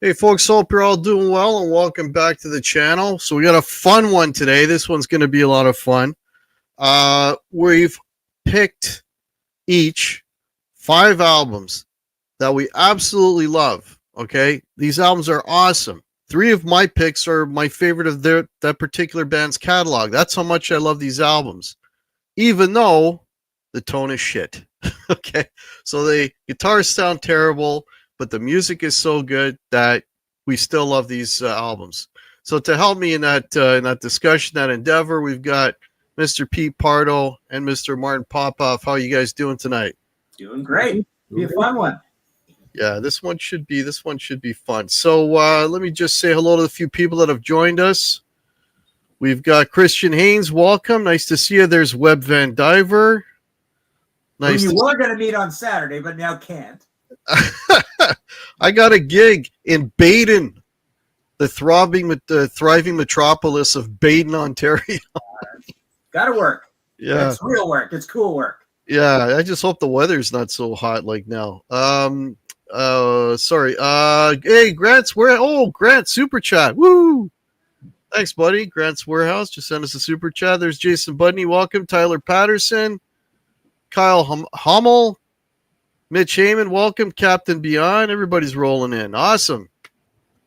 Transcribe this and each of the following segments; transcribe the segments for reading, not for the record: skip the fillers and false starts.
Hey folks, hope you're all doing well and welcome back to the channel. So we got a fun one today. This one's going to be a lot of fun. We've picked each 5 albums that we absolutely love. Okay, these albums are awesome. 3 of my picks are my favorite of that particular band's catalog. That's how much I love these albums, even though the tone is shit. Okay, so the guitars sound terrible, but the music is so good that we still love these albums. So to help me in that discussion, that endeavor, we've got Mr. Pete Pardo and Mr. Martin Popoff. How are you guys doing tonight? Doing great. Be a fun one. Yeah, this one should be fun. So let me just say hello to the few people that have joined us. We've got Christian Haynes. Welcome. Nice to see you. There's Webb Van Diver. Nice. You were going to meet on Saturday, but now can't. I got a gig in Baden, the thriving metropolis of Baden, Ontario. Gotta work. Yeah, it's real work. It's cool work. Yeah, I just hope the weather's not so hot like now. Sorry. Hey, Grant's where? Oh, Grant super chat. Woo! Thanks, buddy. Grant's Warehouse just sent us a super chat. There's Jason Budney. Welcome, Tyler Patterson, Kyle Hummel. Mitch Heyman, welcome. Captain Beyond. Everybody's rolling in. Awesome.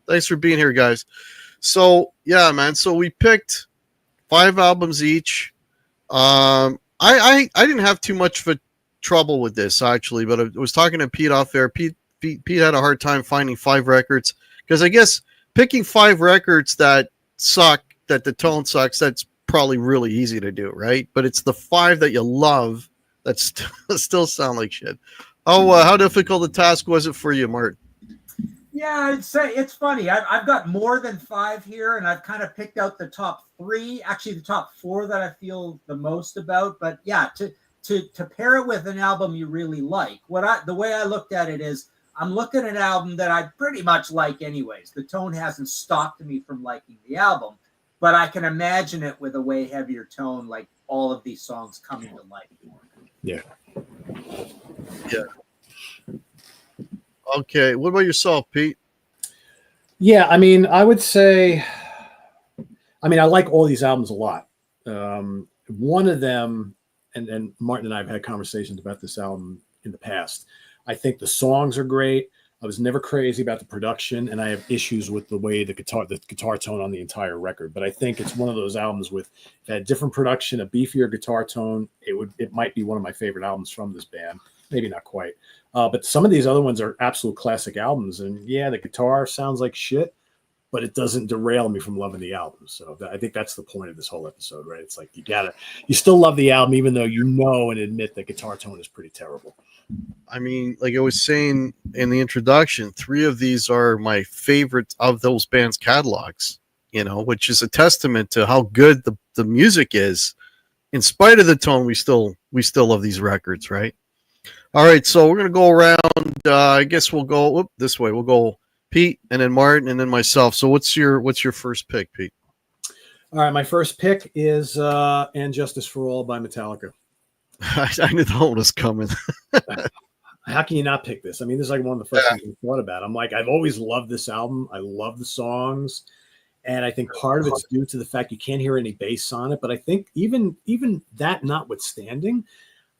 Thanks for being here, guys. So, yeah, man. So we picked 5 albums each. I didn't have too much of a trouble with this, actually, but I was talking to Pete off air. Pete had a hard time finding 5 records because I guess picking 5 records that suck, that the tone sucks, that's probably really easy to do, right? But it's the 5 that you love that still sound like shit. How difficult a task was it for you, Mart? Yeah, I'd say it's funny. I've got more than 5 here, and I've kind of picked out the top 3, actually the top 4 that I feel the most about. But yeah, to pair it with an album you really like, the way I looked at it is I'm looking at an album that I pretty much like anyways. The tone hasn't stopped me from liking the album, but I can imagine it with a way heavier tone, like all of these songs coming to life. Yeah. Yeah. Okay. What about yourself, Pete? Yeah, I mean, I would say, I like all these albums a lot. One of them, and Martin and I have had conversations about this album in the past. I think the songs are great. I was never crazy about the production, and I have issues with the way the guitar tone on the entire record. But I think it's one of those albums with that different production, a beefier guitar tone. It might be one of my favorite albums from this band. Maybe not quite. But some of these other ones are absolute classic albums. And yeah, the guitar sounds like shit, but it doesn't derail me from loving the album. So I think that's the point of this whole episode, right? It's like you still love the album, even though you know and admit the guitar tone is pretty terrible. I mean, like I was saying in the introduction, 3 of these are my favorites of those bands' catalogs, which is a testament to how good the music is. In spite of the tone, we still love these records, right? All right, so we're going to go around. I guess we'll go this way. We'll go Pete and then Martin and then myself. So what's your first pick, Pete? All right, my first pick is And Justice for All by Metallica. I knew that one was coming. How can you not pick this? I mean, this is like one of the first things I thought about. I'm like, I've always loved this album. I love the songs. And I think part of it's due to the fact you can't hear any bass on it. But I think even that notwithstanding,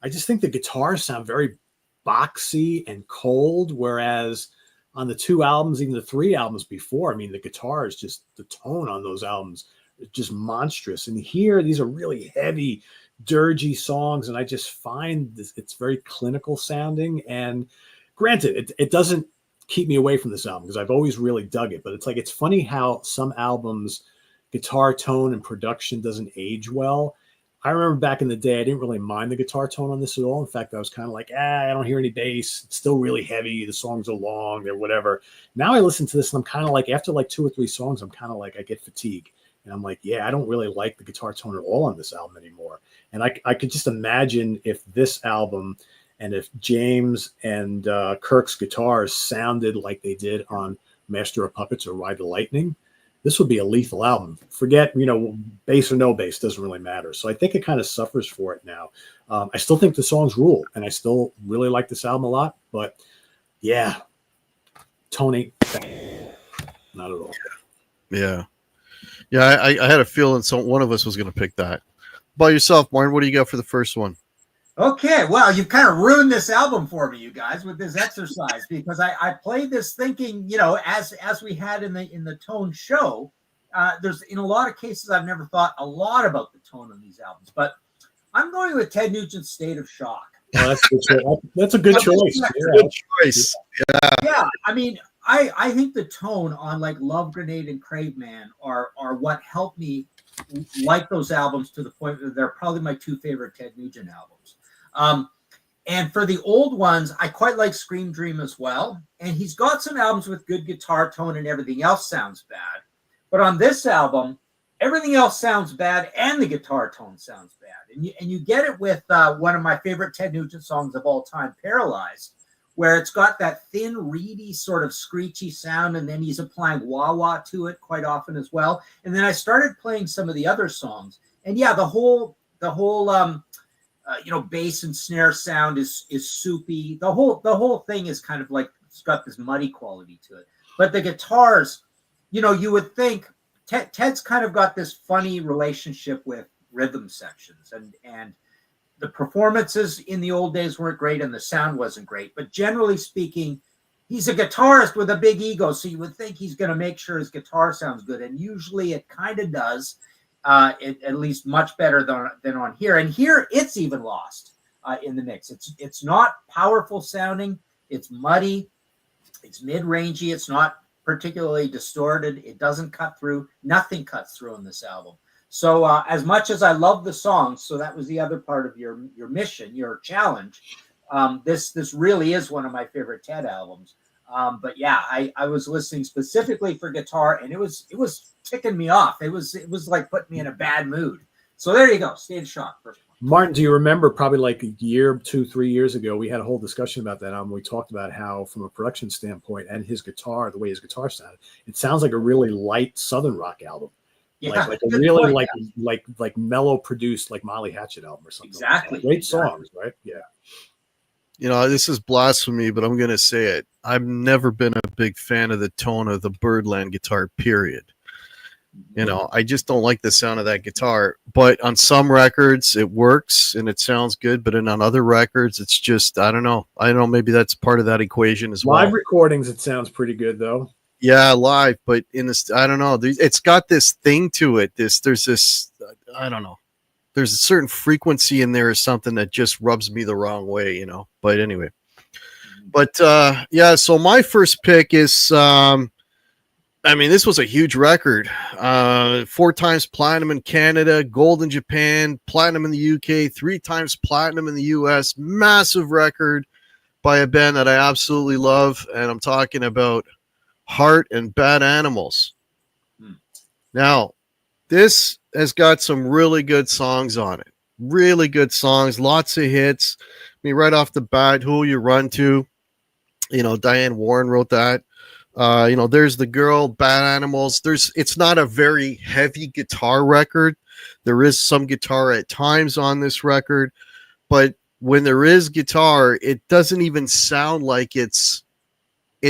I just think the guitars sound very boxy and cold. Whereas on the 2 albums, even the 3 albums before, I mean, the guitar is just, the tone on those albums is just monstrous. And here, these are really heavy, dirgy songs. And I just find it's very clinical sounding. And granted, it doesn't keep me away from this album because I've always really dug it. But it's funny how some albums, guitar tone and production doesn't age well. I remember back in the day, I didn't really mind the guitar tone on this at all. In fact, I was kind of like, I don't hear any bass. It's still really heavy. The songs are long. They're whatever. Now I listen to this and I'm kind of like, after like 2 or 3 songs, I'm kind of like, I get fatigue. And I'm like, yeah, I don't really like the guitar tone at all on this album anymore. And I could just imagine if this album and if James and Kirk's guitars sounded like they did on Master of Puppets or Ride the Lightning, this would be a lethal album. Forget, bass or no bass, doesn't really matter. So I think it kind of suffers for it now. I still think the songs rule, and I still really like this album a lot. But yeah, Tony, not at all. Yeah. I had a feeling one of us was going to pick that. By yourself, Martin, what do you got for the first one? Okay, well, you've kind of ruined this album for me, you guys, with this exercise, because I played this thinking, as we had in the Tone show, there's in a lot of cases I've never thought a lot about the tone on these albums, but I'm going with Ted Nugent's State of Shock. Oh, that's a good choice. Good choice. Yeah, I mean, I think the tone on like Love Grenade and Crave Man are what helped me like those albums to the point that they're probably my 2 favorite Ted Nugent albums. And for the old ones, I quite like Scream Dream as well. And he's got some albums with good guitar tone and everything else sounds bad. But on this album, everything else sounds bad and the guitar tone sounds bad. And you get it with one of my favorite Ted Nugent songs of all time, Paralyzed, where it's got that thin, reedy sort of screechy sound. And then he's applying wah-wah to it quite often as well. And then I started playing some of the other songs. And yeah, the whole bass and snare sound is soupy. The whole thing is kind of like it's got this muddy quality to it. But the guitars, you would think Ted's kind of got this funny relationship with rhythm sections, and the performances in the old days weren't great and the sound wasn't great. But generally speaking, he's a guitarist with a big ego, so you would think he's going to make sure his guitar sounds good, and usually it kind of does. At least much better than on here. And here it's even lost in the mix. It's not powerful sounding. It's muddy. It's mid-rangey. It's not particularly distorted. It doesn't cut through. Nothing cuts through on this album. So as much as I love the songs, so that was the other part of your mission, your challenge. This really is one of my favorite Ted albums. But yeah, I was listening specifically for guitar, and it was ticking me off. It was like putting me in a bad mood. So there you go, State of Shock. First one. Martin, do you remember probably like a year, 2, 3 years ago, we had a whole discussion about that album. We talked about how, from a production standpoint and his guitar, the way his guitar sounded, it sounds like a really light Southern rock album. Yeah, like a really point, like mellow produced like Molly Hatchet album or something. Exactly. Great songs, right? Yeah. This is blasphemy, but I'm going to say it. I've never been a big fan of the tone of the Birdland guitar, period. I just don't like the sound of that guitar. But on some records, it works and it sounds good. But on other records, it's just, I don't know. Maybe that's part of that equation as well. Live recordings, it sounds pretty good, though. Yeah, live. But in this, I don't know. It's got this thing to it. There's this, I don't know. There's a certain frequency in there or something that just rubs me the wrong way, But anyway. But, so my first pick is, this was a huge record. 4 times platinum in Canada, gold in Japan, platinum in the UK, 3 times platinum in the US. Massive record by a band that I absolutely love. And I'm talking about Heart and Bad Animals. Now, this has got some really good songs on it. Really good songs, lots of hits. Right off the bat, Who Will You Run To? Diane Warren wrote that. There's the Girl, Bad Animals. It's not a very heavy guitar record. There is some guitar at times on this record, but when there is guitar, it doesn't even sound like it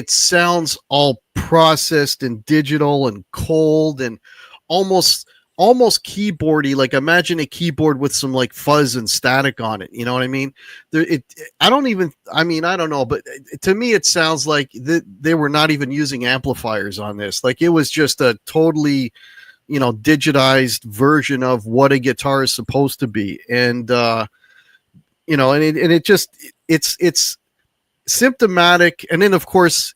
sounds all processed and digital and cold and almost keyboardy. Like imagine a keyboard with some like fuzz and static on it. You know what I mean? I don't know, but to me, it sounds like they were not even using amplifiers on this. Like it was just a totally, digitized version of what a guitar is supposed to be. And, it's symptomatic. And then of course,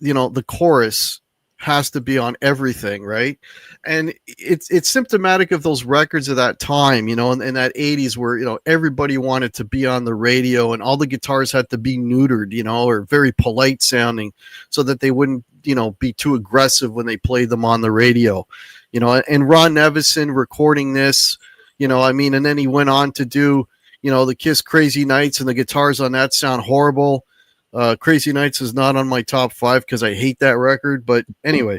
the chorus has to be on everything, right? And it's symptomatic of those records of that time, you know, in that 80s where, you know, everybody wanted to be on the radio and all the guitars had to be neutered, you know, or very polite sounding so that they wouldn't, you know, be too aggressive when they played them on the radio, you know. And Ron Nevison recording this, you know, I mean, and then he went on to do, you know, the Kiss Crazy Nights, and the guitars on that sound horrible. Crazy Nights is not on my top 5 because I hate that record. But anyway,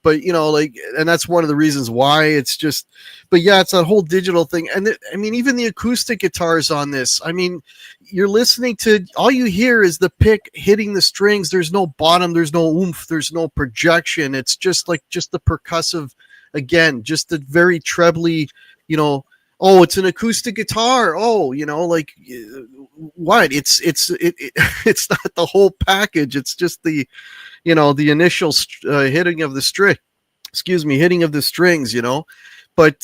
but you know, like, and that's one of the reasons why it's just, but yeah, it's that whole digital thing. And I mean, even the acoustic guitars on this, I mean, you're listening to, all you hear is the pick hitting the strings. There's no bottom, there's no oomph, there's no projection. It's just like, just the percussive, again, just the very trebly, you know, oh, it's an acoustic guitar. Oh, you know, like what? It's it's not the whole package. It's just the, you know, the initial hitting of the string. Excuse me, hitting of the strings. You know, but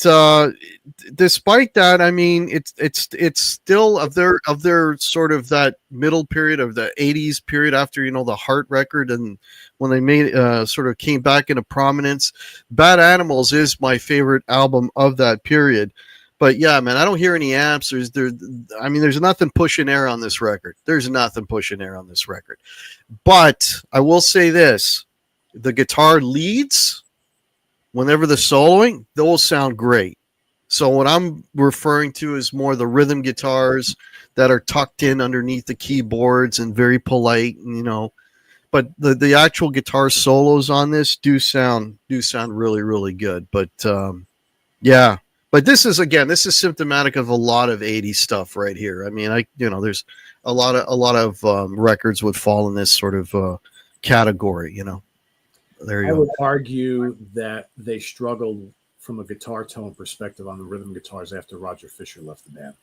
despite that, I mean, it's still of their sort of that middle period of the 80s period after, you know, the Heart record, and when they made sort of came back into prominence. Bad Animals is my favorite album of that period. But yeah, man, I don't hear any amps. There's nothing pushing air on this record. There's nothing pushing air on this record. But I will say this: the guitar leads, whenever the soloing, those sound great. So what I'm referring to is more the rhythm guitars that are tucked in underneath the keyboards and very polite, you know. But the actual guitar solos on this do sound really, really good. But yeah. But this is symptomatic of a lot of 80s stuff right here. I mean, there's a lot of records would fall in this sort of category, you know. There you go. I would argue that they struggled from a guitar tone perspective on the rhythm guitars after Roger Fisher left the band.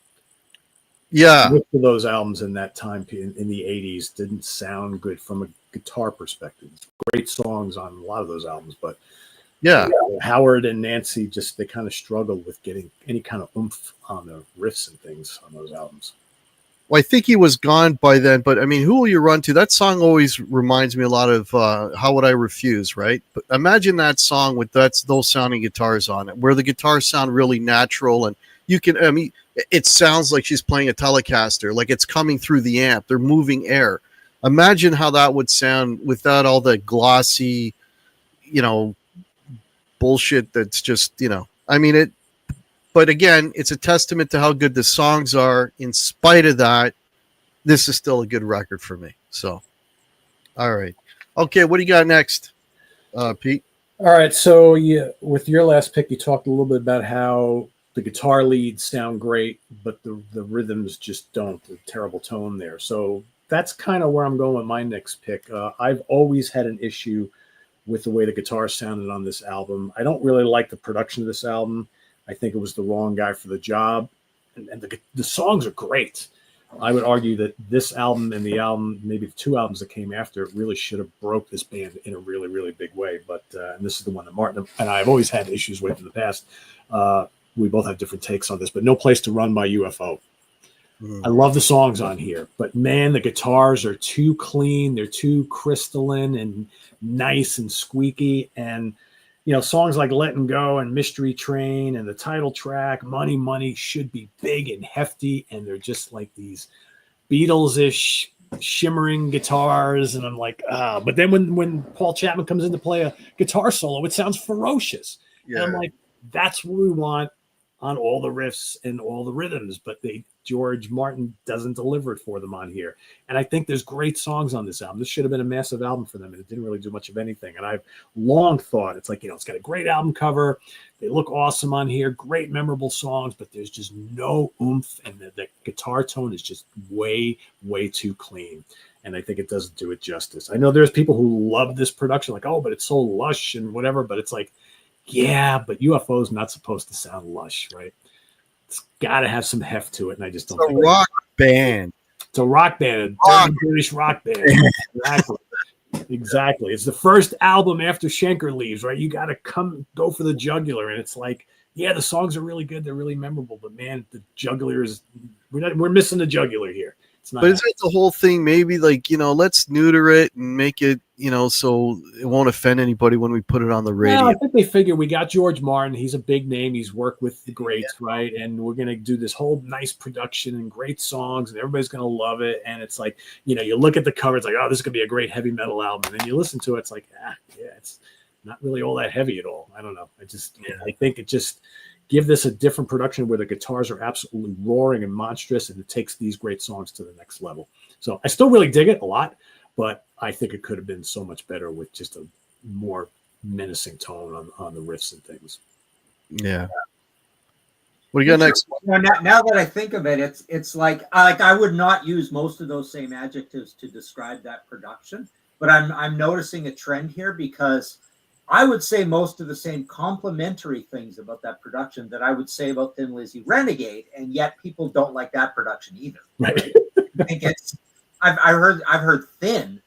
Yeah. Most of those albums in that time in the 80s didn't sound good from a guitar perspective. Great songs on a lot of those albums, but yeah, Howard and Nancy they kind of struggled with getting any kind of oomph on the riffs and things on those albums. Well, I think he was gone by then, but I mean, Who Will You Run To? That song always reminds me a lot of How Would I Refuse, right? But imagine that song with those sounding guitars on it, where the guitars sound really natural, and you can, I mean, it sounds like she's playing a Telecaster, like it's coming through the amp. They're moving air. Imagine how that would sound without all the glossy, you know, bullshit that's just, you know, I mean, it, but again, it's a testament to how good the songs are. In spite of that, this is still a good record for me. So, all right. Okay, what do you got next, Pete? All right, so with your last pick, you talked a little bit about how the guitar leads sound great, but the rhythms just don't. The terrible tone there. So that's kind of where I'm going with my next pick. I've always had an issue with the way the guitar sounded on this album. I don't really like the production of this album. I think it was the wrong guy for the job. And the songs are great. I would argue that this album and the album, maybe the two albums that came after it, really should have broke this band in a really, really big way. But and this is the one that Martin and I've always had issues with in the past. We both have different takes on this, but No Place to Run by UFO. I love the songs on here, but man, the guitars are too clean. They're too crystalline and nice and squeaky. And, you know, songs like Letting Go and Mystery Train and the title track, Money, Money, should be big and hefty. And they're just like these Beatles-ish shimmering guitars. And I'm like, but then when Paul Chapman comes in to play a guitar solo, it sounds ferocious. Yeah. And I'm like, that's what we want on all the riffs and all the rhythms, but George Martin doesn't deliver it for them on here. And I think there's great songs on this album. This should have been a massive album for them, and it didn't really do much of anything. And I've long thought, it's like, you know, it's got a great album cover. They look awesome on here, great memorable songs, but there's just no oomph, and the guitar tone is just way, way too clean. And I think it doesn't do it justice. I know there's people who love this production, like, oh, but it's so lush and whatever, but it's like, yeah, but UFO is not supposed to sound lush, right? It's got to have some heft to it, and I just don't. It's a rock band. It's a rock band, a British rock band. Exactly. It's the first album after Schenker leaves, right? You got to go for the jugular, and it's like, yeah, the songs are really good, they're really memorable, but man, the jugular is we're missing the jugular here. It's not. But is it the whole thing? Maybe like, let's neuter it and make it, so it won't offend anybody when we put it on the radio. Well, I think they figure we got George Martin. He's a big name. He's worked with the greats, right? And we're going to do this whole nice production and great songs, and everybody's going to love it. And it's like, you look at the cover, it's like, oh, this is going to be a great heavy metal album. And then you listen to it, it's like, it's not really all that heavy at all. I don't know. I think it just give this a different production where the guitars are absolutely roaring and monstrous, and it takes these great songs to the next level. So I still really dig it a lot, but I think it could have been so much better with just a more menacing tone on the riffs and things. Yeah. What do you got next? Now that I think of it, it's like I would not use most of those same adjectives to describe that production, but I'm noticing a trend here because I would say most of the same complimentary things about that production that I would say about Thin Lizzy Renegade, and yet people don't like that production either. Right. I think I've heard thin,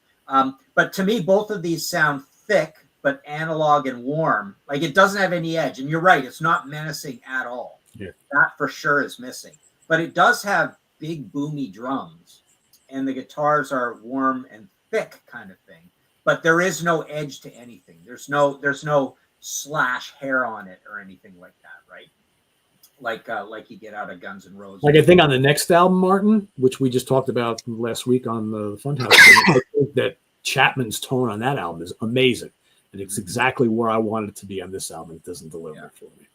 but to me both of these sound thick but analog and warm. Like it doesn't have any edge, and you're right, it's not menacing at all. Yeah. That for sure is missing, but it does have big boomy drums, and the guitars are warm and thick kind of thing. But there is no edge to anything. There's no slash hair on it or anything like that, right? Like you get out of Guns N' Roses. Like I think on the next album, Martin, which we just talked about last week on the Funhouse, I think that Chapman's tone on that album is amazing, and it's exactly where I wanted it to be on this album. It doesn't deliver it for me.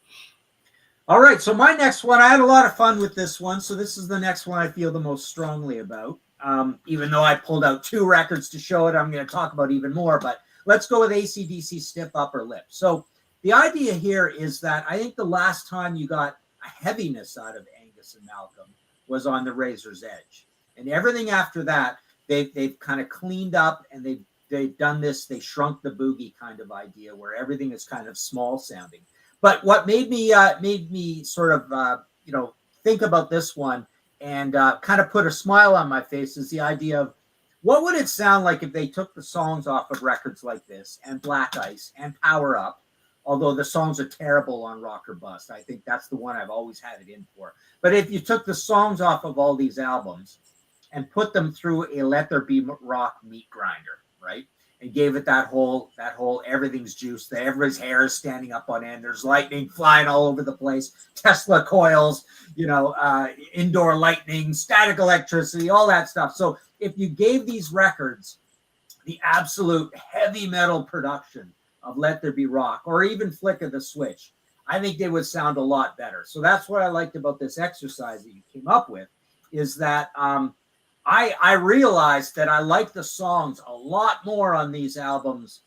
All right, so my next one, I had a lot of fun with this one, so this is the next one I feel the most strongly about. Even though I pulled out 2 records to show it, I'm going to talk about even more, but let's go with AC/DC Stiff Upper Lip. So the idea here is that I think the last time you got a heaviness out of Angus and Malcolm was on the Razor's Edge. And everything after that, they've kind of cleaned up, and they've done this, they shrunk the boogie kind of idea where everything is kind of small sounding. But what made me sort of, think about this one and kind of put a smile on my face is the idea of what would it sound like if they took the songs off of records like this and Black Ice and Power Up, although the songs are terrible on Rock or Bust. I think that's the one I've always had it in for. But if you took the songs off of all these albums and put them through a Let There Be Rock meat grinder, right? And gave it that whole everything's juice, everybody's hair is standing up on end, there's lightning flying all over the place, Tesla coils, indoor lightning, static electricity, all that stuff. So if you gave these records the absolute heavy metal production of Let There Be Rock or even Flick of the Switch, I think they would sound a lot better. So that's what I liked about this exercise that you came up with, is that I realized that I like the songs a lot more on these albums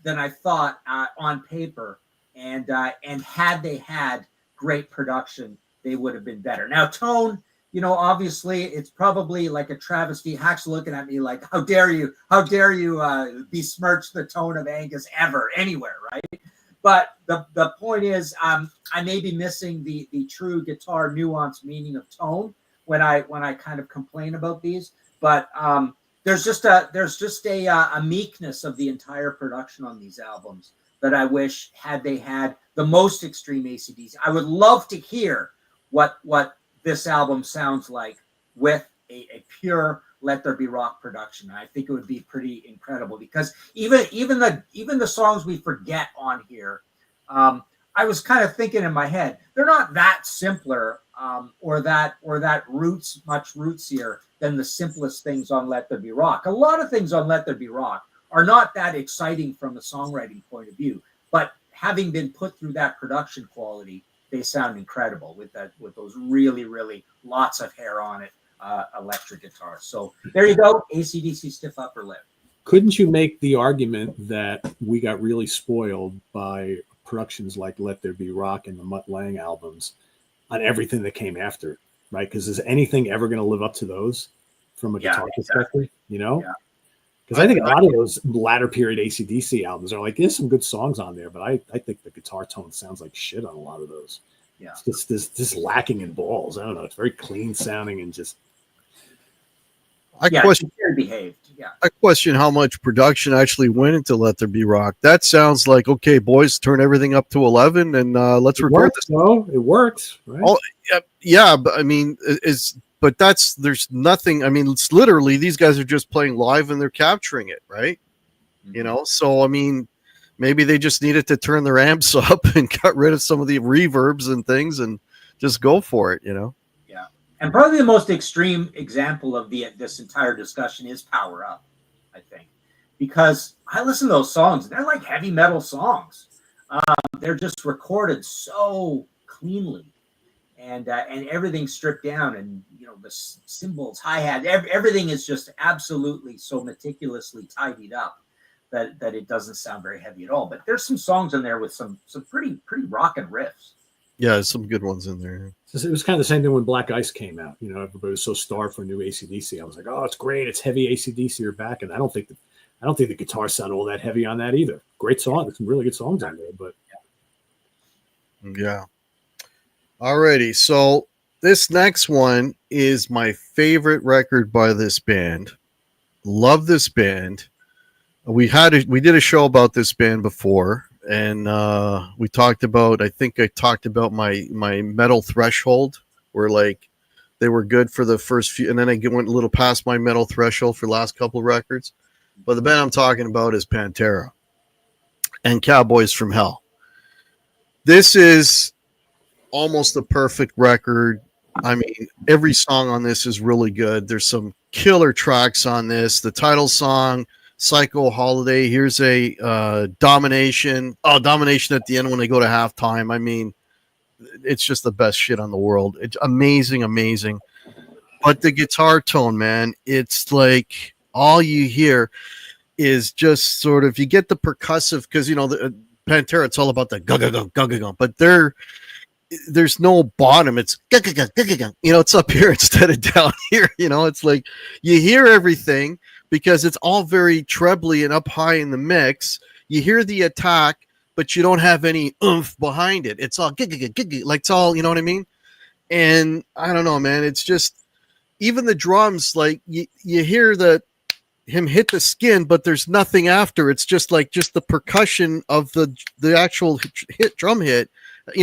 than I thought on paper, and had they had great production, they would have been better. Now, tone, obviously, it's probably like a travesty. Hack's looking at me like, how dare you besmirch the tone of Angus ever, anywhere, right? But the point is, I may be missing the true guitar nuance meaning of tone when I kind of complain about these, but there's just a meekness of the entire production on these albums that I wish had they had the most extreme AC/DC. I would love to hear what this album sounds like with a pure Let There Be Rock production. I think it would be pretty incredible because even the songs we forget on here, I was kind of thinking in my head, they're not that simpler or that much rootsier than the simplest things on Let There Be Rock. A lot of things on Let There Be Rock are not that exciting from a songwriting point of view, but having been put through that production quality, they sound incredible with those really, really lots of hair on it, electric guitars. So there you go, AC/DC Stiff Upper Lip. Couldn't you make the argument that we got really spoiled by productions like Let There Be Rock and the Mutt Lange albums on everything that came after, right? Because is anything ever going to live up to those from a guitar perspective, Yeah. Because I think a lot of those latter period AC/DC albums are like, there's some good songs on there, but I think the guitar tone sounds like shit on a lot of those. Yeah. It's just lacking in balls. I don't know. It's very clean sounding and just. I question how much production actually went into Let There Be Rock. That sounds like, okay, boys, turn everything up to 11 and let's record this. No, it works, right? Oh, yeah, but I mean, but there's nothing. I mean, it's literally these guys are just playing live and they're capturing it, right? So I mean, maybe they just needed to turn their amps up and got rid of some of the reverbs and things and just go for it, Yeah. And probably the most extreme example of this entire discussion is Power Up, I think, because I listen to those songs. They're like heavy metal songs. They're just recorded so cleanly, and everything's stripped down, and the cymbals, hi-hat, everything is just absolutely so meticulously tidied up that it doesn't sound very heavy at all. But there's some songs in there with some pretty rockin' riffs. Yeah, some good ones in there. It was kind of the same thing when Black Ice came out. Everybody was so starved for new AC/DC. I was like, oh, it's great. It's heavy AC/DC are back. And I don't think the guitars sound all that heavy on that either. Great song. There's some really good songs on there, but yeah. Alrighty. So this next one is my favorite record by this band. Love this band. We did a show about this band before. And we talked about, I think I talked about my metal threshold, where like they were good for the first few, and then I went a little past my metal threshold for the last couple of records. But the band I'm talking about is Pantera and Cowboys from Hell. This is almost the perfect record. I mean, every song on this is really good. There's some killer tracks on this. The title song, Psycho Holiday. Here's a Domination. Oh, Domination at the end when they go to halftime. I mean, it's just the best shit on the world. It's amazing. But the guitar tone, man, it's like all you hear is just sort of, you get the percussive, because the Pantera, it's all about the go, but there's no bottom. It's it's up here instead of down here. It's like you hear everything, because it's all very trebly and up high in the mix. You hear the attack, but you don't have any oomph behind it. It's all like it's all, you know what I mean? And I don't know, man. It's just, even the drums, like you hear him hit the skin, but there's nothing after. It's just the percussion of the actual drum hit.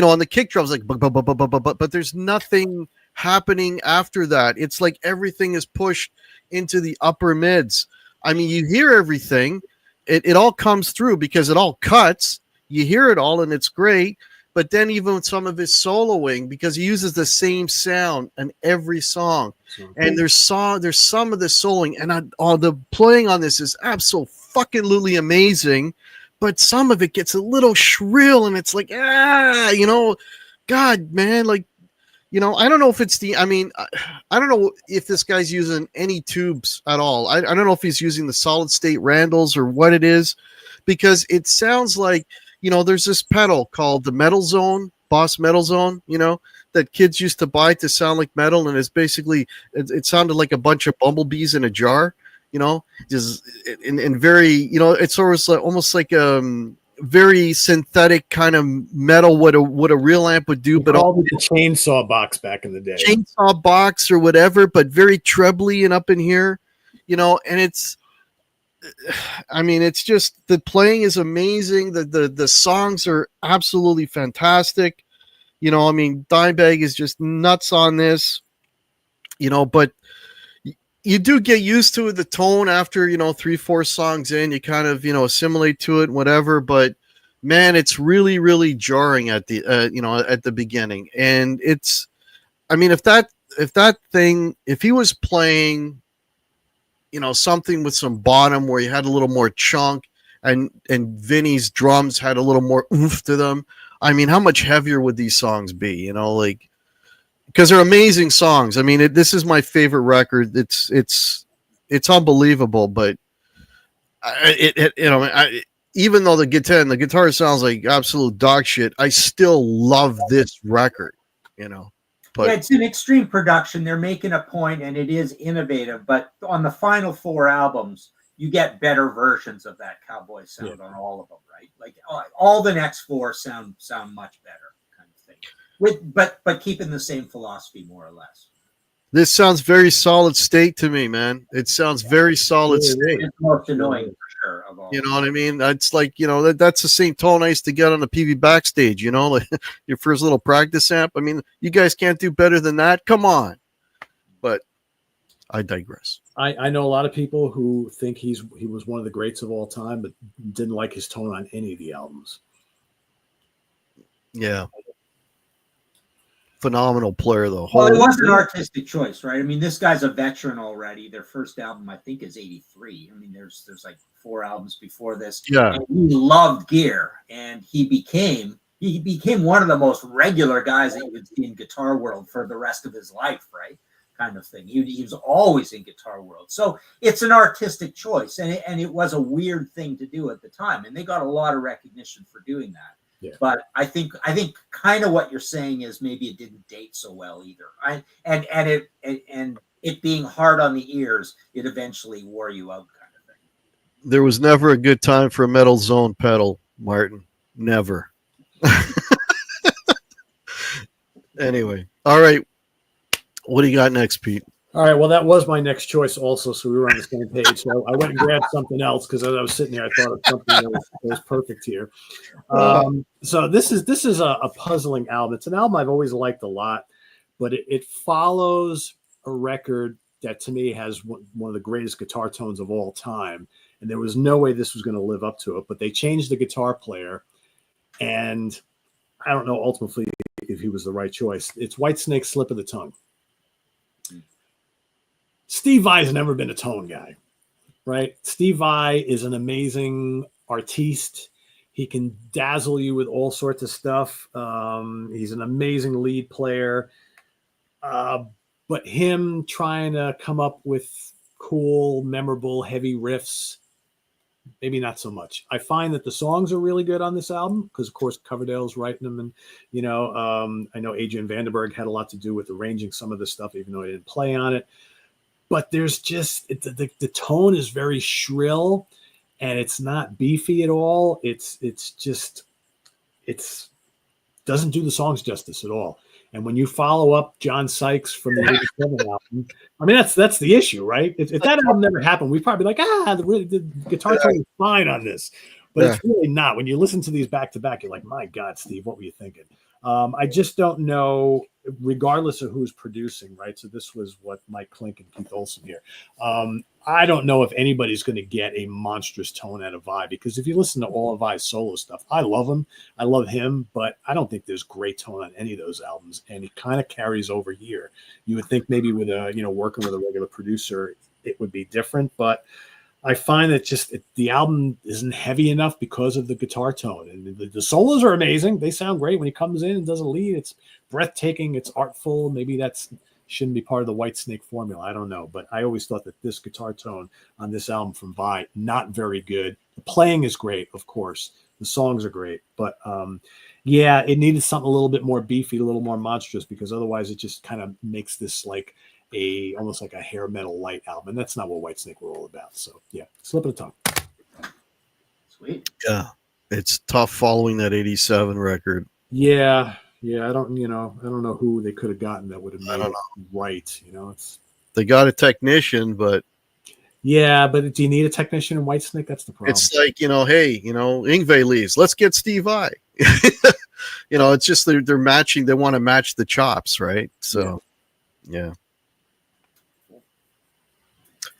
On the kick drums, like but there's nothing happening after that. It's like everything is pushed into the upper mids. I mean, you hear everything. It all comes through because it all cuts. You hear it all, and it's great. But then even with some of his soloing, because he uses the same sound in every song, and there's some of the soloing, and all the playing on this is absolutely amazing. But some of it gets a little shrill, and it's like, God, man, like, I don't know if it's I don't know if this guy's using any tubes at all. I don't know if he's using the solid state Randalls or what it is, because it sounds like, there's this pedal called the Metal Zone, Boss Metal Zone, that kids used to buy to sound like metal. And it's basically, it sounded like a bunch of bumblebees in a jar, just in very, it's almost like very synthetic kind of metal, what a real amp would do, but all the chainsaw box back in the day, chainsaw box or whatever, but very trebly and up in here, and it's just, the playing is amazing. The songs are absolutely fantastic. Dimebag is just nuts on this, but you do get used to the tone after, 3-4 songs in. You kind of, assimilate to it, whatever. But man, it's really, really jarring at the, at the beginning. And it's, if he was playing, something with some bottom where you had a little more chunk, and Vinny's drums had a little more oomph to them, how much heavier would these songs be? Because they're amazing songs. This is my favorite record. It's unbelievable, but even though the guitar sounds like absolute dog shit, I still love this record. But yeah, it's an extreme production. They're making a point, and it is innovative. But on the final 4 albums, you get better versions of that Cowboy sound on all of them, right? Like all the next 4 sound much better, kind of thing. But keeping the same philosophy, more or less. This sounds very solid state to me, man. It sounds very solid state. It's most annoying for sure. Of all, you know what I mean? It's like, that's the same tone I used to get on the PV backstage, like your first little practice amp. You guys can't do better than that. Come on. But I digress. I know a lot of people who think he was one of the greats of all time, but didn't like his tone on any of the albums. Yeah. Phenomenal player, though. Well, it was an artistic choice, right? I mean, this guy's a veteran already. Their first album, I think, is '83. I mean, there's like 4 albums before this. Yeah. And he loved gear, and he became one of the most regular guys that you would see in Guitar World for the rest of his life, right? Kind of thing. He was always in Guitar World. So it's an artistic choice, and it was a weird thing to do at the time, and they got a lot of recognition for doing that. Yeah. But I think kind of what you're saying is maybe it didn't date so well either. And it being hard on the ears, it eventually wore you out, kind of thing. There was never a good time for a Metal Zone pedal, Martin. Never. Anyway, all right. What do you got next, Pete? All right. Well, that was my next choice also, so we were on the same page. So I went and grabbed something else because as I was sitting there, I thought of something that was perfect here. So this is a puzzling album. It's an album I've always liked a lot, but it follows a record that to me has one of the greatest guitar tones of all time, and there was no way this was going to live up to it. But they changed the guitar player, and I don't know ultimately if he was the right choice. It's Whitesnake's "Slip of the Tongue." Steve Vai's never been a tone guy, right? Steve Vai is an amazing artiste. He can dazzle you with all sorts of stuff. He's an amazing lead player. But him trying to come up with cool, memorable, heavy riffs, maybe not so much. I find that the songs are really good on this album because, of course, Coverdale's writing them. And, I know Adrian Vandenberg had a lot to do with arranging some of the stuff, even though he didn't play on it. But there's just the tone is very shrill, and it's not beefy at all. It's doesn't do the songs justice at all. And when you follow up John Sykes from the '87 album, I mean that's the issue, right? If that album never happened, we'd probably be like, the guitar tone is fine on this, but it's really not. When you listen to these back to back, you're like, my God, Steve, what were you thinking? I just don't know, regardless of who's producing, right? So this was what Mike Klink and Keith Olsen here. I don't know if anybody's going to get a monstrous tone out of Vai, because if you listen to all of Vai's solo stuff, I love him. I love him, but I don't think there's great tone on any of those albums, and it kind of carries over here. You would think maybe with working with a regular producer, it would be different, but I find that the album isn't heavy enough because of the guitar tone. And the solos are amazing. They sound great. When he comes in and does a lead, it's breathtaking. It's artful. Maybe that's shouldn't be part of the Whitesnake formula. I don't know. But I always thought that this guitar tone on this album from Vai, not very good. The playing is great, of course. The songs are great. But, it needed something a little bit more beefy, a little more monstrous, because otherwise it just kind of makes this like almost like a hair metal light album, and that's not what Whitesnake were all about. So Slip of the Tongue. Sweet. Yeah, it's tough following that '87 record. Yeah. I don't know who they could have gotten that would have made it right. They got a technician, but but do you need a technician in Whitesnake? That's the problem. It's like Yngwie leaves. Let's get Steve Vai. It's just they're matching. They want to match the chops, right? So, yeah.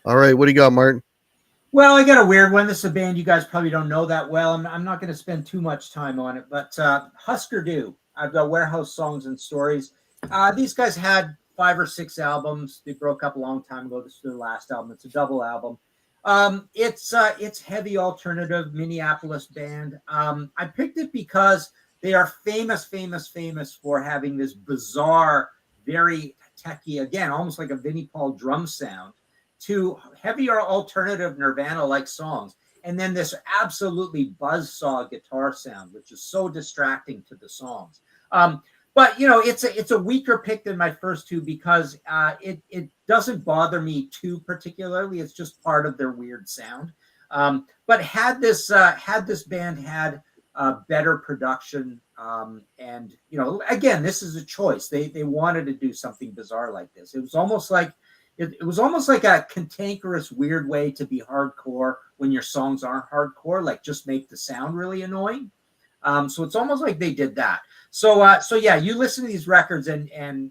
All right, what do you got, Martin? Well, I got a weird one. This is a band you guys probably don't know that well. I'm not going to spend too much time on it, but Hüsker Do. I've got Warehouse Songs and Stories. These guys had 5 or 6 albums. They broke up a long time ago. This is their last album. It's a double album. It's heavy alternative Minneapolis band. I picked it because they are famous for having this bizarre, very techy, again, almost like a Vinnie Paul drum sound, to heavier alternative Nirvana-like songs, and then this absolutely buzzsaw guitar sound, which is so distracting to the songs. But it's a weaker pick than my first 2 because it doesn't bother me too particularly. It's just part of their weird sound. But had this band had better production, and again, this is a choice. They wanted to do something bizarre like this. It was almost like a cantankerous, weird way to be hardcore when your songs aren't hardcore, like just make the sound really annoying. So it's almost like they did that. So you listen to these records and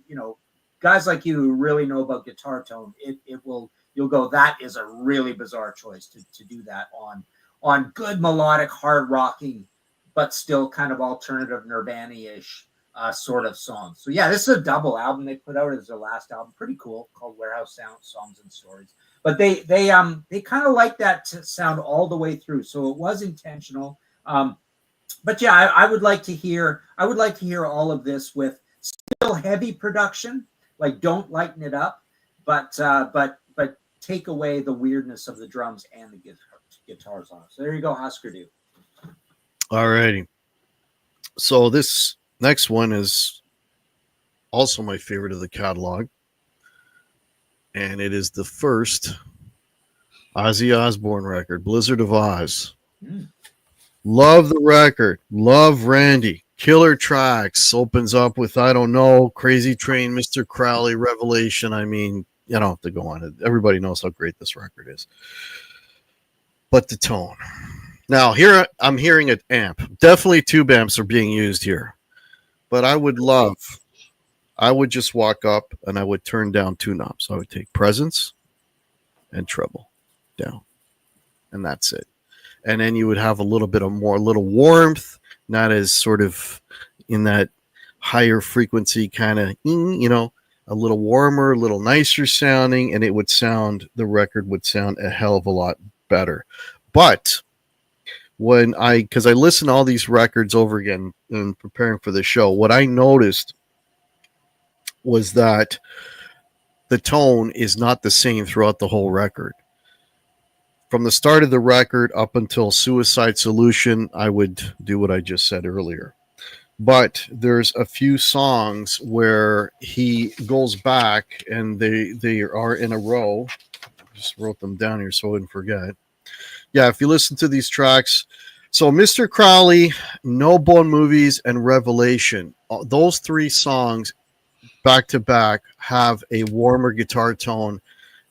guys like you who really know about guitar tone, you'll go, that is a really bizarre choice to do that on good melodic hard rocking, but still kind of alternative Nirvana-ish sort of songs. So yeah, this is a double album they put out as their last album. Pretty cool, called Warehouse Songs and Stories. But they kind of like that sound all the way through. So it was intentional. But yeah, I would like to hear all of this with still heavy production. Like, don't lighten it up, but take away the weirdness of the drums and the guitars on it. So there you go, Hüsker Du. All righty. So this next one is also my favorite of the catalog, and it is the first Ozzy Osbourne record, Blizzard of Oz. Love the record. Love Randy. Killer tracks. Opens up with, I don't know, Crazy Train, Mr. Crowley, Revelation. I mean, you don't have to go on it. Everybody knows how great this record is. But the tone. Now, here I'm hearing an amp. Definitely tube amps are being used here. But I would just walk up and I would turn down two knobs. I would take presence and treble down. And that's it. And then you would have a little warmth, not as sort of in that higher frequency kind of, a little warmer, a little nicer sounding, and the record would sound a hell of a lot better. But because I listen to all these records over again in preparing for the show, what I noticed was that the tone is not the same throughout the whole record. From the start of the record up until Suicide Solution, I would do what I just said earlier. But there's a few songs where he goes back and they are in a row. I just wrote them down here so I wouldn't forget. Yeah, if you listen to these tracks, so Mr. Crowley, No Bone Movies, and Revelation, those three songs back to back have a warmer guitar tone,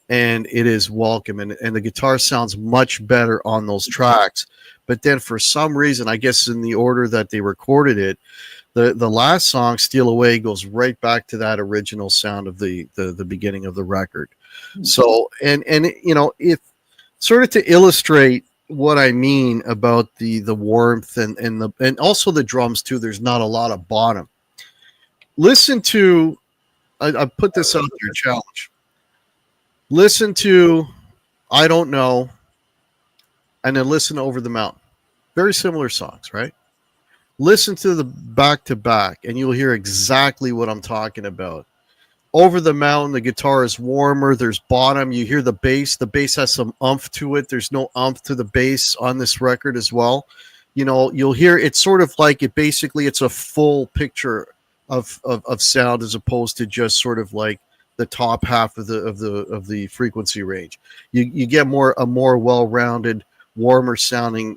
and it is welcome. And the guitar sounds much better on those tracks. But then for some reason, I guess in the order that they recorded it, the last song, Steal Away, goes right back to that original sound of the beginning of the record. So, and if sort of to illustrate what I mean about the warmth and also the drums too, there's not a lot of bottom. Listen to, I put this out there, challenge. Listen to I Don't Know, and then listen to Over the Mountain. Very similar songs, right? Listen to the back-to-back, and you'll hear exactly what I'm talking about. Over the Mountain, the guitar is warmer. There's bottom. You hear the bass. The bass has some oomph to it. There's no oomph to the bass on this record as well. You'll hear it's sort of like it's a full picture of sound as opposed to just sort of like the top half of the frequency range. You get a more well-rounded, warmer sounding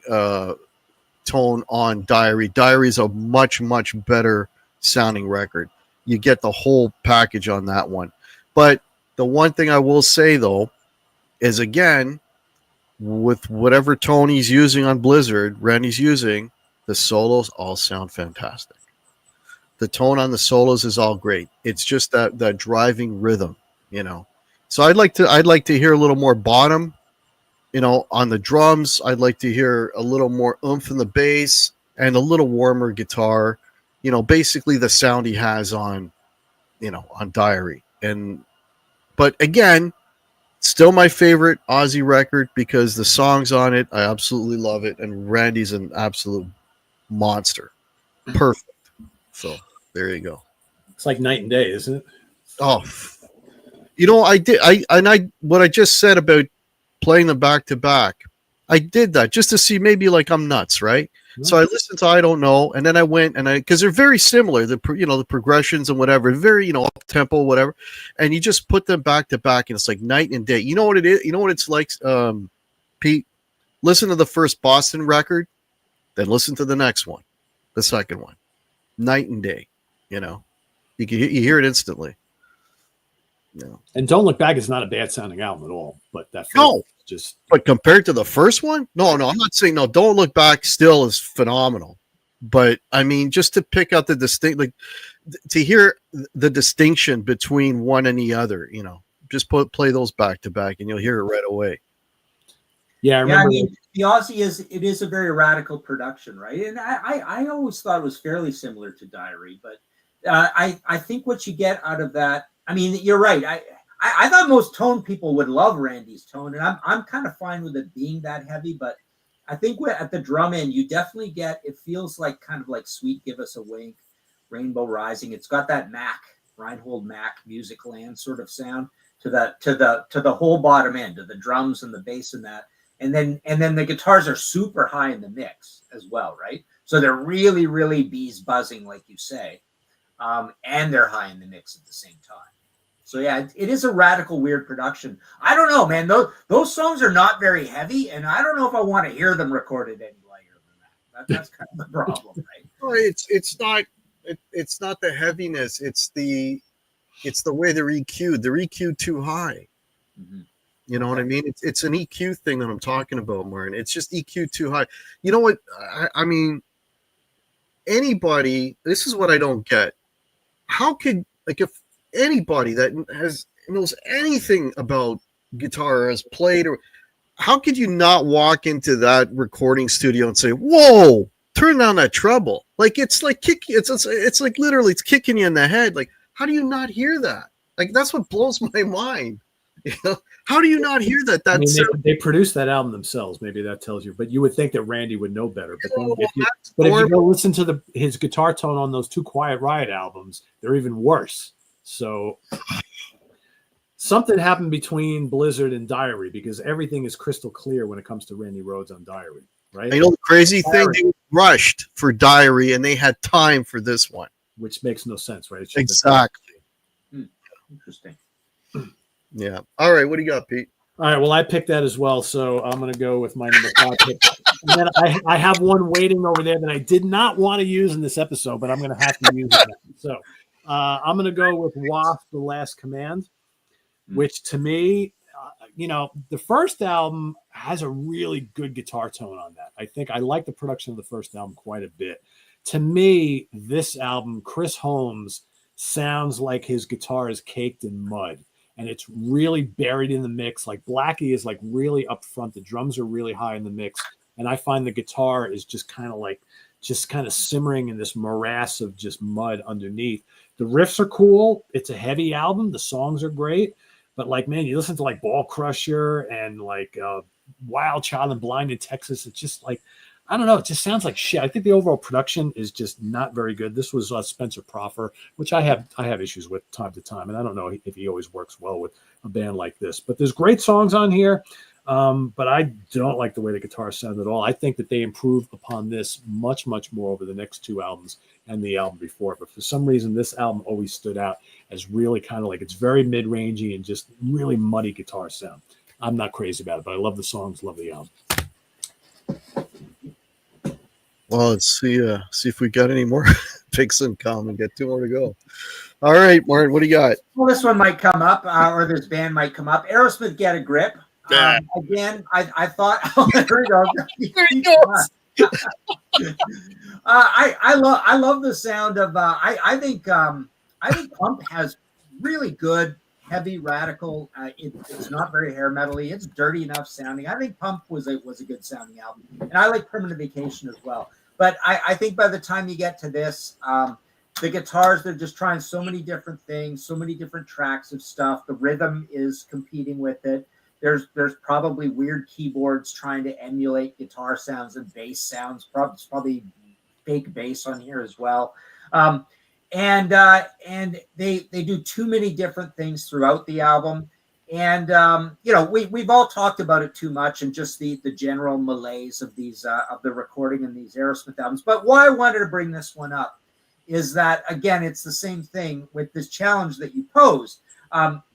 tone on Diary. Diary is a much, much better sounding record. You get the whole package on that one. But the one thing I will say though is, again, with whatever tone he's using on Blizzard, Randy's using, the solos all sound fantastic. The tone on the solos is all great. It's just that driving rhythm, So I'd like to hear a little more bottom, on the drums. I'd like to hear a little more oomph in the bass and a little warmer guitar. Basically the sound he has on Diary. But again, still my favorite Ozzy record because the songs on it, I absolutely love it, and Randy's an absolute monster. Perfect. So there you go. It's like night and day, isn't it? Oh, what I just said about playing them back to back, I did that just to see maybe like I'm nuts, right? Mm-hmm. So I listened to I Don't Know, and then I went because they're very similar, the progressions and whatever, very up tempo, whatever, and you just put them back to back, and it's like night and day. You know what it is? You know what it's like, Pete? Listen to the first Boston record, then listen to the next one, the second one, night and day. You hear it instantly. And Don't Look Back is not a bad sounding album at all, but but compared to the first one, no, I'm not saying no. Don't Look Back still is phenomenal. But I mean, just to pick out the to hear the distinction between one and the other, just play those back to back and you'll hear it right away. Yeah, I remember. I mean, the Ozzy is a very radical production, right? And I always thought it was fairly similar to Diary, but I think what you get out of that, I mean, you're right. I thought most tone people would love Randy's tone, and I'm kind of fine with it being that heavy, but I think at the drum end, you definitely get, it feels like kind of like Sweet Give Us a Wink, Rainbow Rising. It's got that Reinhold Mack Music Land sort of sound to the whole bottom end, to the drums and the bass and that. And then the guitars are super high in the mix as well, right? So they're really, really bees buzzing, like you say. And they're high in the mix at the same time. So yeah, it is a radical, weird production. I don't know, man. Those songs are not very heavy, and I don't know if I want to hear them recorded any lighter than that. That's kind of the problem, right? Well, it's not the heaviness. It's the way they're EQ'd. They're EQ'd too high. Mm-hmm. You know what I mean? It's an EQ thing that I'm talking about, Martin. It's just EQ too high. You know what? I mean, anybody. This is what I don't get. How could, like, if anybody that knows anything about guitar or has played, or how could you not walk into that recording studio and say, "Whoa, turn down that treble"? Like, it's like it's like literally it's kicking you in the head. Like, how do you not hear that? Like, that's what blows my mind. How do you not hear that? I mean, they produced that album themselves. Maybe that tells you. But you would think that Randy would know better. But if you go listen to his guitar tone on those two Quiet Riot albums, they're even worse. So something happened between Blizzard and Diary, because everything is crystal clear when it comes to Randy Rhoads on Diary, right? I know the crazy thing, they rushed for Diary and they had time for this one, which makes no sense, right? Exactly. Interesting. Yeah. All right. What do you got, Pete? All right. Well, I picked that as well, so I'm going to go with my number 5 pick. And then I have one waiting over there that I did not want to use in this episode, but I'm going to have to use it now. So I'm going to go with W.A.S.P, The Last Command, which to me, the first album has a really good guitar tone on that. I think I like the production of the first album quite a bit. To me, this album, Chris Holmes sounds like his guitar is caked in mud. And it's really buried in the mix. Like Blackie is like really up front. The drums are really high in the mix. And I find the guitar is just kind of simmering in this morass of just mud underneath. The riffs are cool. It's a heavy album. The songs are great. But like, man, you listen to like Ball Crusher and like Wild Child and Blind in Texas. It's just like, I don't know. It just sounds like shit. I think the overall production is just not very good. This was Spencer Proffer, which I have issues with time to time, and I don't know if he always works well with a band like this. But there's great songs on here, but I don't like the way the guitar sounds at all. I think that they improved upon this much, much more over the next two albums and the album before. But for some reason, this album always stood out as really kind of like, it's very mid-rangey and just really muddy guitar sound. I'm not crazy about it, but I love the songs, love the album. Well, let's see if we got any more picks in common. Got 2 more to go. All right, Martin, what do you got? Well, this one might come up, or this band might come up. Aerosmith, Get a Grip. Again, I thought, there we go. I love the sound of. I think Pump has really good, heavy, radical. It's not very hair metally. It's dirty enough sounding. I think Pump was a good sounding album, and I like Permanent Vacation as well. But I think by the time you get to this, the guitars, they're just trying so many different things, so many different tracks of stuff. The rhythm is competing with it. There's probably weird keyboards trying to emulate guitar sounds and bass sounds. Probably fake bass on here as well. And they do too many different things throughout the album. And we've all talked about it too much, and just the general malaise of these of the recording in these Aerosmith albums. But why I wanted to bring this one up is that, again, it's the same thing with this challenge that you posed.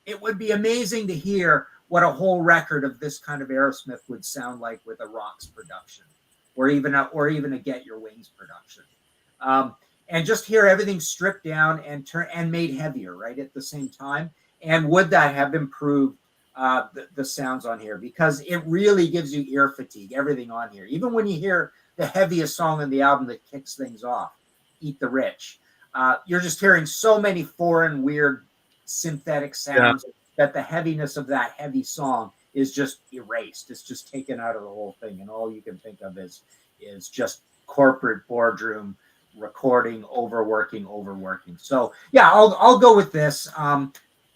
It would be amazing to hear what a whole record of this kind of Aerosmith would sound like with a Rocks production, or even a Get Your Wings production. And just hear everything stripped down and made heavier, right, at the same time. And would that have improved the sounds on here? Because it really gives you ear fatigue, everything on here. Even when you hear the heaviest song on the album that kicks things off, Eat the Rich. You're just hearing so many foreign, weird synthetic sounds that the heaviness of that heavy song is just erased. It's just taken out of the whole thing, and all you can think of is just corporate boardroom recording, overworking. So yeah, I'll go with this.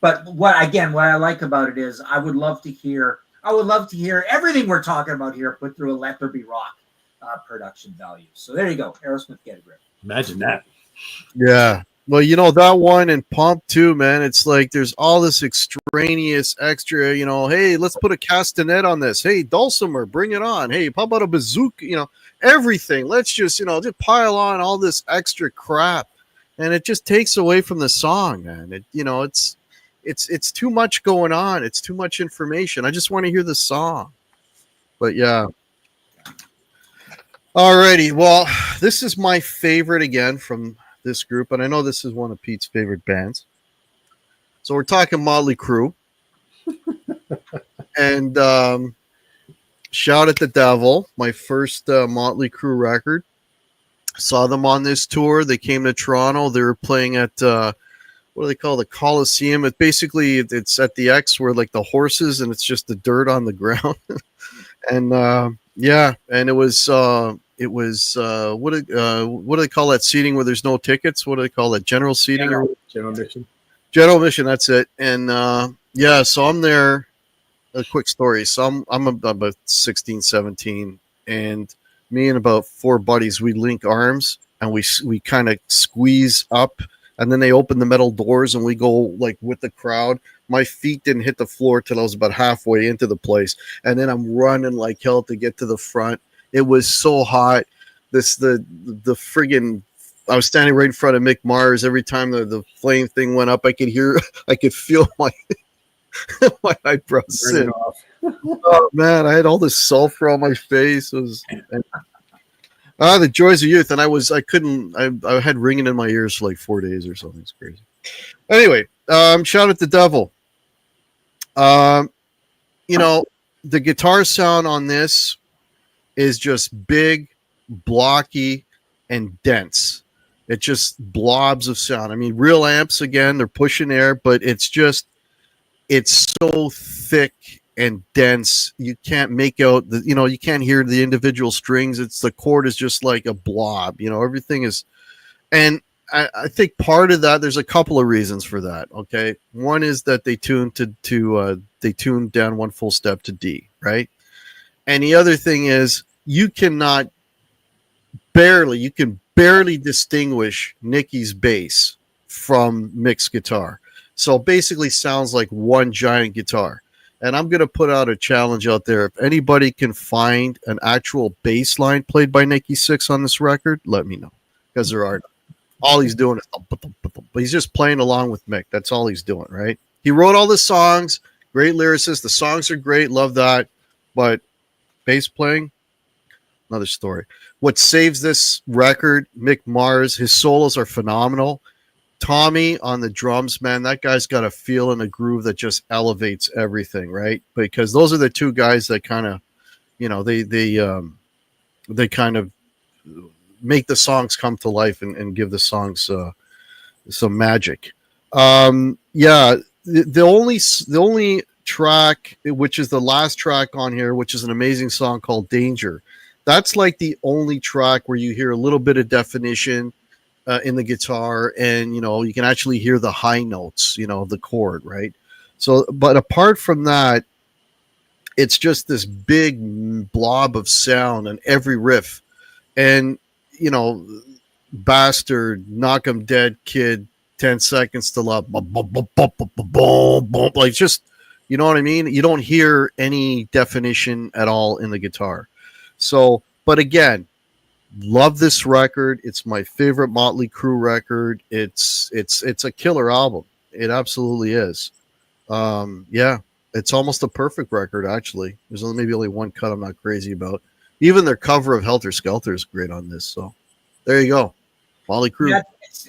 But what I like about it is I would love to hear everything we're talking about here put through a Let There Be Rock production value. So there you go, Aerosmith, Get a Grip. Imagine that. Yeah. Well, that one and Pump too, man. It's like there's all this extraneous extra, hey, let's put a castanet on this. Hey, dulcimer, bring it on. Hey, how about a bazooka? Everything. Let's just pile on all this extra crap. And it just takes away from the song, man. It's too much going on. It's too much information. I just want to hear the song. But yeah. Alrighty. Well, this is my favorite again from this group, and I know this is one of Pete's favorite bands. So we're talking Mötley Crüe. And Shout at the Devil, my first Mötley Crüe record. Saw them on this tour. They came to Toronto. They were playing at what do they call the Coliseum? It's at the X where like the horses and it's just the dirt on the ground. And and it was what do they call that seating where there's no tickets? What do they call that? General seating or General admission. General admission, that's it. And so I'm there. A quick story. So I'm about 16, 17, and me and about 4 buddies, we link arms and we kind of squeeze up, and then they open the metal doors and we go like with the crowd. My feet didn't hit the floor till I was about halfway into the place, and then I'm running like hell to get to the front. It was so hot. The friggin' I was standing right in front of Mick Mars. Every time the flame thing went up, I could feel my my eyebrows sit. Oh man, I had all this sulfur on my face. It was the joys of youth, and I had ringing in my ears for like 4 days or something. It's crazy. Anyway, Shout at the Devil. The guitar sound on this is just big, blocky, and dense. It just blobs of sound. I mean, real amps again, they're pushing air, but it's so thick and dense. You can't make out you can't hear the individual strings. The chord is just like a blob. Everything is, and I think part of that, there's a couple of reasons for that. Okay. One is that they tuned they tuned down one full step to D, right? And the other thing is you can barely distinguish Nicky's bass from Mick's guitar. So basically sounds like one giant guitar. And I'm going to put out a challenge out there. If anybody can find an actual bass line played by Nicky Sixx on this record, let me know. Because there are. All he's doing is but he's just playing along with Mick. That's all he's doing, right? He wrote all the songs, great lyricist. The songs are great, love that. But bass playing, another story. What saves this record, Mick Mars, his solos are phenomenal. Tommy on the drums, man, that guy's got a feel and a groove that just elevates everything, right? Because those are the two guys that kind of, they kind of make the songs come to life and give the songs some magic. The only track, which is the last track on here, which is an amazing song called Danger. That's like the only track where you hear a little bit of definition in the guitar, and you can actually hear the high notes, the chord, right? So, but apart from that, it's just this big blob of sound and every riff, and Bastard, Knock 'Em Dead, Kid, 10 Seconds to Love, like just, you know what I mean? You don't hear any definition at all in the guitar. So, but again, love this record. It's my favorite Mötley Crüe record. It's a killer album. It absolutely is. It's almost a perfect record, actually. There's maybe only one cut I'm not crazy about. Even their cover of Helter Skelter is great on this. So there you go. Mötley Crüe. Yeah,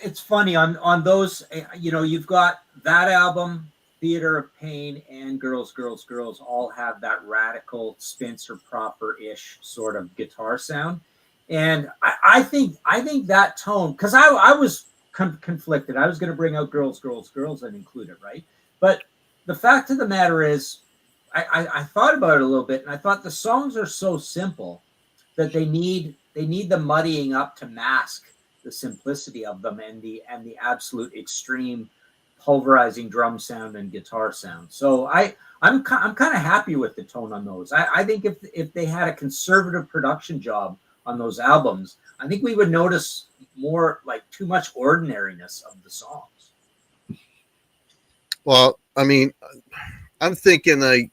it's funny on those, you've got that album, Theater of Pain, and Girls, Girls, Girls all have that radical Spencer Proper-ish sort of guitar sound. And I think that tone, because I was conflicted. I was going to bring out girls, girls, girls and include it, right? But the fact of the matter is, I thought about it a little bit, and I thought the songs are so simple that they need the muddying up to mask the simplicity of them and the absolute extreme pulverizing drum sound and guitar sound. So I'm kind of happy with the tone on those. I think if they had a conservative production job on those albums, I think we would notice more like too much ordinariness of the songs. Well, I mean, I'm thinking like,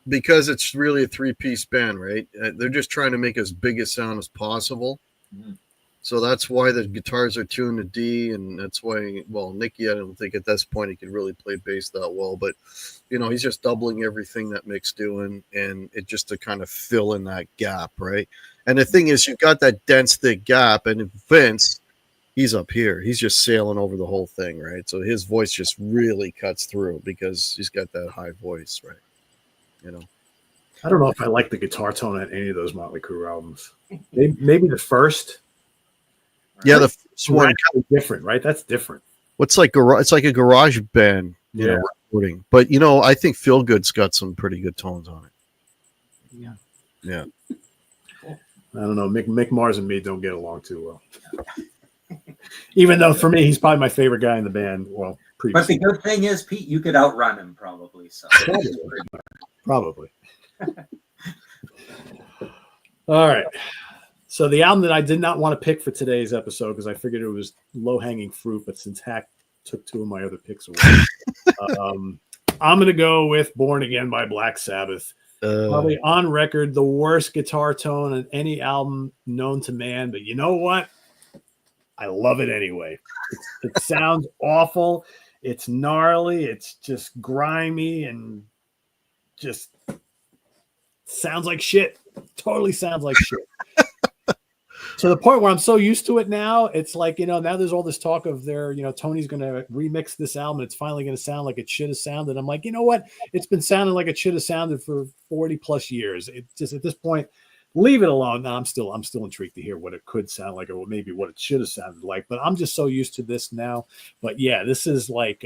because it's really a 3-piece band, right? They're just trying to make as big a sound as possible. Mm-hmm. So that's why the guitars are tuned to D, and that's why, well, Nicky, I don't think at this point he could really play bass that well, but, you know, he's just doubling everything that Mick's doing, and it just to kind of fill in that gap, right? And the thing is, you've got that dense, thick gap, and Vince, he's up here. He's just sailing over the whole thing, right? So his voice just really cuts through because he's got that high voice, right? You know, I don't know if I like the guitar tone on any of those Mötley Crüe albums. Maybe the first. Yeah, the first one kind of different, right? That's different. What's like it's like a garage band, you know, recording. But you know, I think Feel Good's got some pretty good tones on it. Yeah. Yeah. I don't know. Mick Mars and me don't get along too well. Even though for me, he's probably my favorite guy in the band. Well, previously. But the good thing is, Pete, you could outrun him probably. So probably. All right. So the album that I did not want to pick for today's episode because I figured it was low-hanging fruit, but since Hack took two of my other picks away, I'm going to go with Born Again by Black Sabbath. Probably on record, the worst guitar tone on any album known to man. But you know what? I love it anyway. It sounds awful. It's gnarly. It's just grimy and just sounds like shit. Totally sounds like shit. To the point where I'm so used to it now, it's like, you know, now there's all this talk of Tony's going to remix this album. And it's finally going to sound like it should have sounded. I'm like, you know what? It's been sounding like it should have sounded for 40 plus years. It just, at this point, leave it alone. No, I'm still intrigued to hear what it could sound like or maybe what it should have sounded like. But I'm just so used to this now. But yeah, this is like,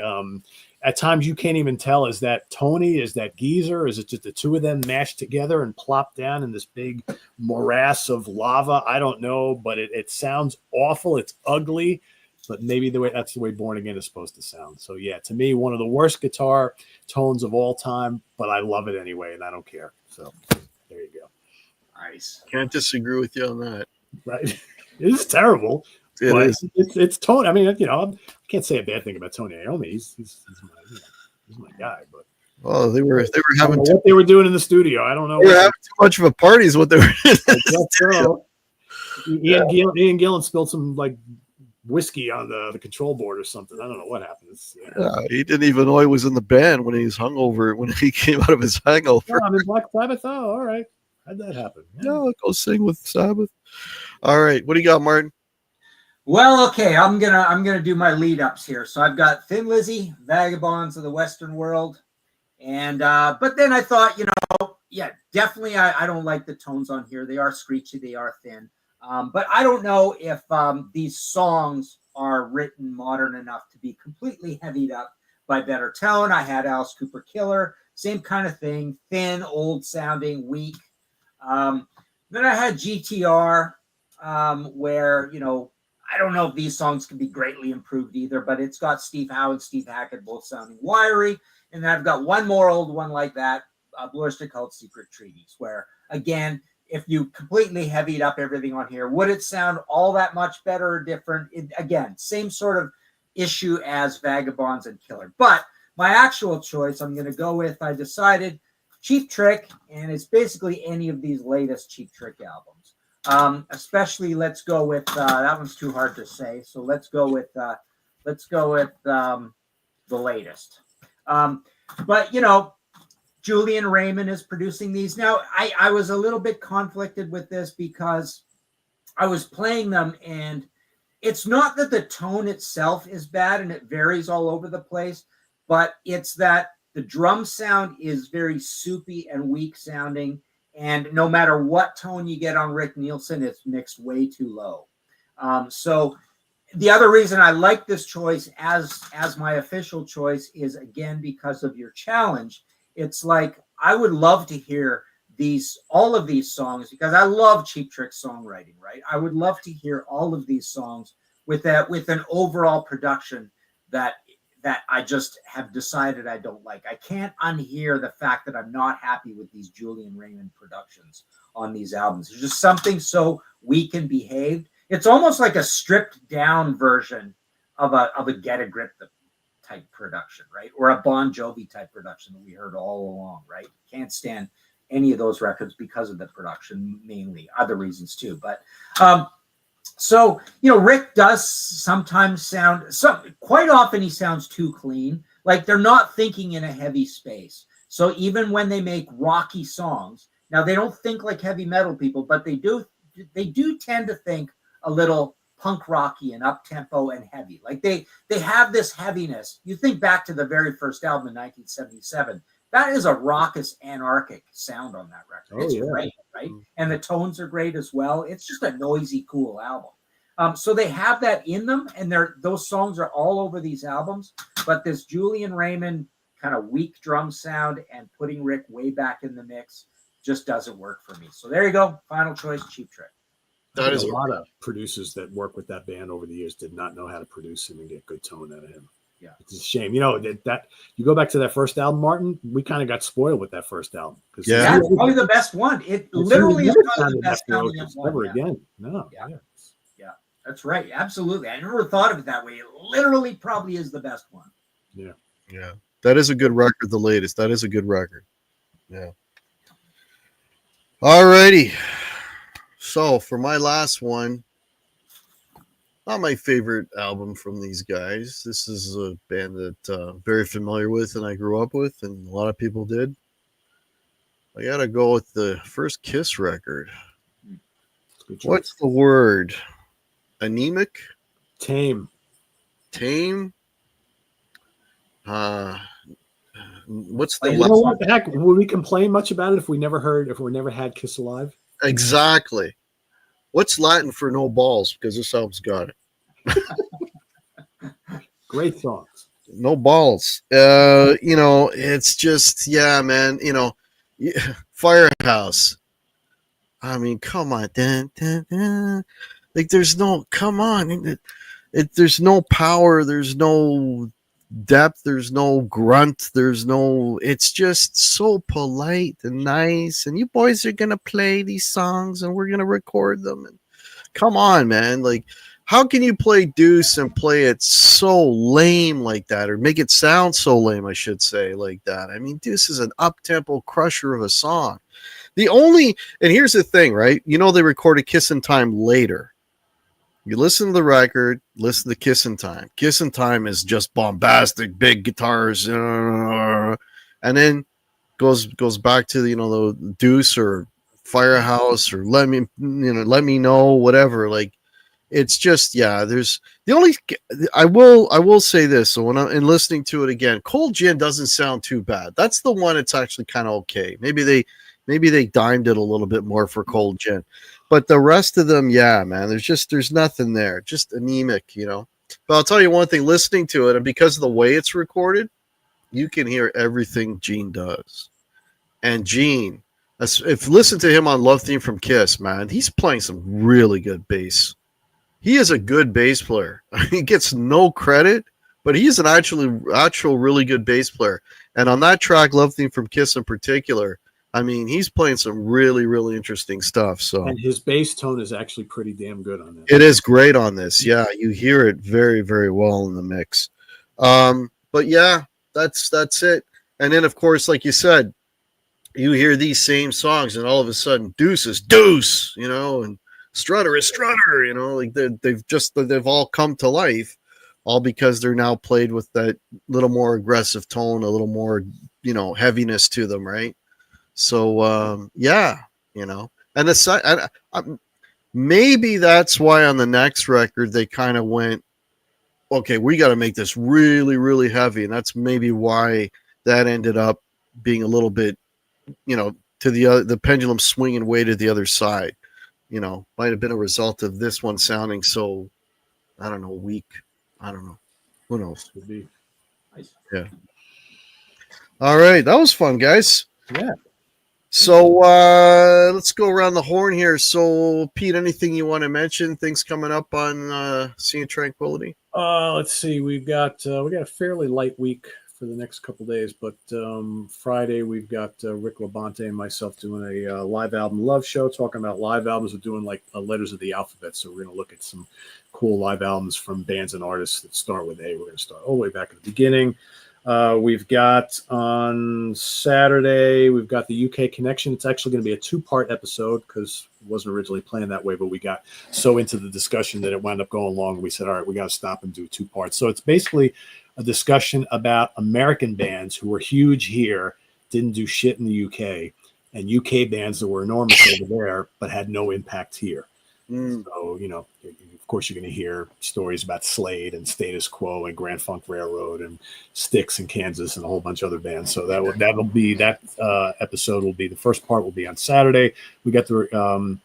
at times you can't even tell, is that Tony, is that Geezer, is it just the two of them mashed together and plopped down in this big morass of lava? I don't know, but it sounds awful. It's ugly, but maybe that's the way Born Again is supposed to sound. So yeah, to me, one of the worst guitar tones of all time, but I love it anyway, and I don't care. So there you go. Nice. Can't disagree with you on that. Right. It is terrible. It is. It's Tony. I mean, I can't say a bad thing about Tony Iommi. He's my guy. But well, they were having what they were doing in the studio. I don't know. They were having too much of a party. Is what they were. Ian Gillan spilled some like whiskey on the control board or something. I don't know what happened. He didn't even know he was in the band when he was hungover. When he came out of his hangover. I mean, Black Sabbath. Oh, all right. How'd that happen? No, go sing with Sabbath. All right, what do you got, Martin? Well, okay, I'm gonna do my lead ups here. So I've got Thin Lizzy, Vagabonds of the Western World, and but then I thought, yeah, definitely I don't like the tones on here. They are screechy, they are thin, but I don't know if these songs are written modern enough to be completely heavied up by better tone. I had Alice Cooper Killer, same kind of thing, thin, old sounding, weak. Then I had GTR, where, I don't know if these songs can be greatly improved either, but it's got Steve Howe and Steve Hackett both sounding wiry. And then I've got one more old one like that, Bluish called Secret Treaties, where, again, if you completely heavied up everything on here, would it sound all that much better or different? Again, same sort of issue as Vagabonds and Killer. But my actual choice, I'm going to go with, I decided, Cheap Trick, and it's basically any of these latest Cheap Trick albums. Especially, let's go with that one's too hard to say. So let's go with the latest. But Julian Raymond is producing these now. I was a little bit conflicted with this because I was playing them, and it's not that the tone itself is bad and it varies all over the place, but it's that the drum sound is very soupy and weak sounding, And no matter what tone you get on Rick Nielsen, it's mixed way too low. So the other reason I like this choice as my official choice is, again, because of your challenge. It's like, I would love to hear all of these songs, because I love Cheap Trick songwriting, right? I would love to hear all of these songs with an overall production that I just have decided I don't like. I can't unhear the fact that I'm not happy with these Julian Raymond productions on these albums. There's just something so weak and behaved. It's almost like a stripped down version of a Get a Grip type production, right? Or a Bon Jovi type production that we heard all along, right? Can't stand any of those records because of the production, mainly. Other reasons too. But so, Rick does sometimes quite often he sounds too clean. Like they're not thinking in a heavy space. So even when they make rocky songs, now they don't think like heavy metal people, but they do tend to think a little punk rocky and up tempo and heavy. Like they have this heaviness. You think back to the very first album in 1977. That is a raucous, anarchic sound on that record. It's great, right? And the tones are great as well. It's just a noisy, cool album. So they have that in them, and those songs are all over these albums. But this Julian Raymond kind of weak drum sound and putting Rick way back in the mix just doesn't work for me. So there you go. Final choice, Cheap Trick. That is a lot of producers that work with that band over the years did not know how to produce him and get good tone out of him. Yeah, it's a shame. That you go back to that first album, Martin. We kind of got spoiled with that first album. Yeah, that's probably the best one. It literally is probably the best album ever again. No, yeah, that's right. Absolutely. I never thought of it that way. It literally probably is the best one. Yeah. That is a good record. The latest. That is a good record. Yeah. All righty. So for my last one, not my favorite album from these guys. This is a band that I'm very familiar with and I grew up with, and a lot of people did. I got to go with the first Kiss record. What's the word? Anemic? Tame. What's the what the heck? Would we complain much about it if we never had Kiss alive? Exactly. What's Latin for no balls? Because this album's got it. Great songs. No balls. It's just, man. Firehouse. I mean, come on. Dun, dun, dun. Like, there's no, come on. There's no power. There's no depth. There's no grunt. It's just so polite and nice. And you boys are going to play these songs and we're going to record them. And come on, man. Like, how can you play Deuce and play it so lame like that, or make it sound so lame, I should say, like that? I mean, Deuce is an up-tempo crusher of a song. And here's the thing, right? They recorded Kissin' Time later. You listen to the record, listen to Kissin' Time. Kissin' Time is just bombastic, big guitars, and then goes back to the Deuce or Firehouse or Let Me Know, whatever. Like, it's just, there's the only. I will say this. So when I'm listening to it again, Cold Gin doesn't sound too bad. That's the one that's actually kind of okay. Maybe they dimed it a little bit more for Cold Gin. But the rest of them, man, there's nothing there. Just anemic, But I'll tell you one thing, listening to it, and because of the way it's recorded, you can hear everything Gene does. And Gene, if you listen to him on Love Theme from Kiss, man, he's playing some really good bass. He is a good bass player. He gets no credit, but he is an actual really good bass player. And on that track, Love Theme from Kiss in particular, I mean, he's playing some really, really interesting stuff. And his bass tone is actually pretty damn good on this. It is great on this. Yeah, you hear it very, very well in the mix. But yeah, that's it. And then, of course, like you said, you hear these same songs, and all of a sudden, Deuce is Deuce, and Strutter is Strutter. Like they've all come to life, all because they're now played with that little more aggressive tone, a little more, heaviness to them, right? So, and maybe that's why on the next record they kind of went, okay, we got to make this really, really heavy. And that's maybe why that ended up being a little bit, to the pendulum swinging way to the other side. You know, might have been a result of this one sounding so, I don't know, weak. I don't know. Who knows? Would be nice. Yeah. All right, that was fun, guys. Yeah. So let's go around the horn here. So, Pete, anything you want to mention? Things coming up on Sea and Tranquility? Let's see. We got a fairly light week for the next couple days, but Friday we've got Rick Labonte and myself doing a live album love show, talking about live albums. We're doing like letters of the alphabet, so we're going to look at some cool live albums from bands and artists that start with A. We're going to start all the way back at the beginning. We've got on Saturday, we've got the UK Connection. It's actually going to be a 2-part episode because it wasn't originally planned that way, but we got so into the discussion that it wound up going long. We said, all right, we got to stop and do 2 parts. So it's basically a discussion about American bands who were huge here, didn't do shit in the UK, and UK bands that were enormous over there, but had no impact here. So, you know, of course, you're going to hear stories about Slade and Status Quo and Grand Funk Railroad and Styx in Kansas and a whole bunch of other bands. So that'll be that episode will be the first part will be on Saturday. We got the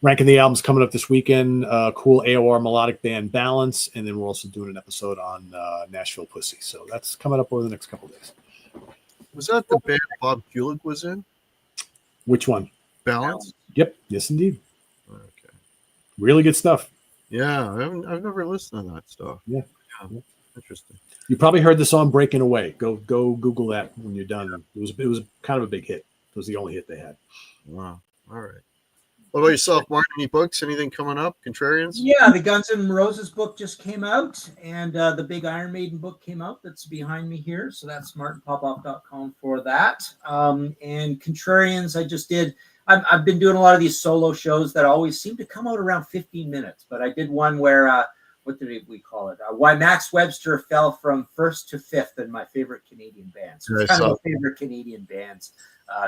ranking the albums coming up this weekend. Cool AOR melodic band Balance, and then we're also doing an episode on Nashville Pussy. So that's coming up over the next couple of days. Was that the band Bob Kulick was in? Which one? Balance? Yep. Yes, indeed. Okay. Really good stuff. Yeah, I've never listened to that stuff. Yeah. Interesting. You probably heard the song "Breaking Away." Go Google that when you're done. It was kind of a big hit. It was the only hit they had. Wow. All right. What about yourself, Martin? Any books? Anything coming up? Contrarians? Yeah, the Guns N' Roses book just came out, and the big Iron Maiden book came out that's behind me here. So that's martinpopoff.com for that. And Contrarians, I just did. I've been doing a lot of these solo shows that always seem to come out around 15 minutes. But I did one where, what did we call it? Why Max Webster fell from first to fifth in my favorite Canadian bands. So it's kind of a favorite Canadian bands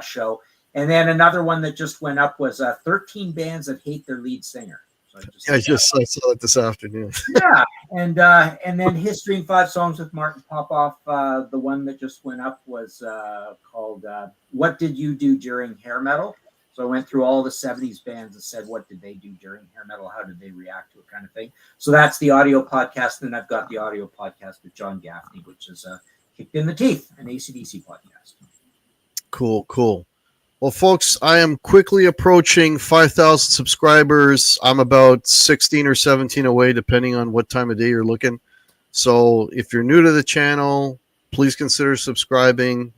show. And then another one that just went up was 13 bands that hate their lead singer. So I saw it this afternoon. Yeah, and then History in 5 Songs with Martin Popoff. The one that just went up was called "What Did You Do During Hair Metal?" So I went through all the 70s bands and said, what did they do during hair metal? How did they react to it, kind of thing. So that's the audio podcast. And then I've got the audio podcast with John Gaffney, which is Kicked in the Teeth, an AC/DC podcast. Cool. Well, folks, I am quickly approaching 5,000 subscribers. I'm about 16 or 17 away, depending on what time of day you're looking. So if you're new to the channel, please consider subscribing.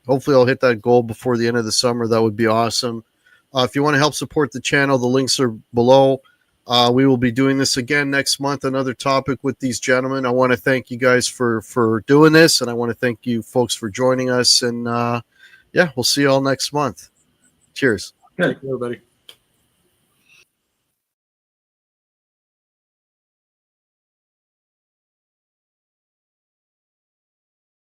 Hopefully I'll hit that goal before the end of the summer. That would be awesome. If you want to help support the channel, the links are below. We will be doing this again next month, another topic with these gentlemen. I want to thank you guys for doing this, and I want to thank you folks for joining us. And, yeah, we'll see you all next month. Cheers. Good, everybody.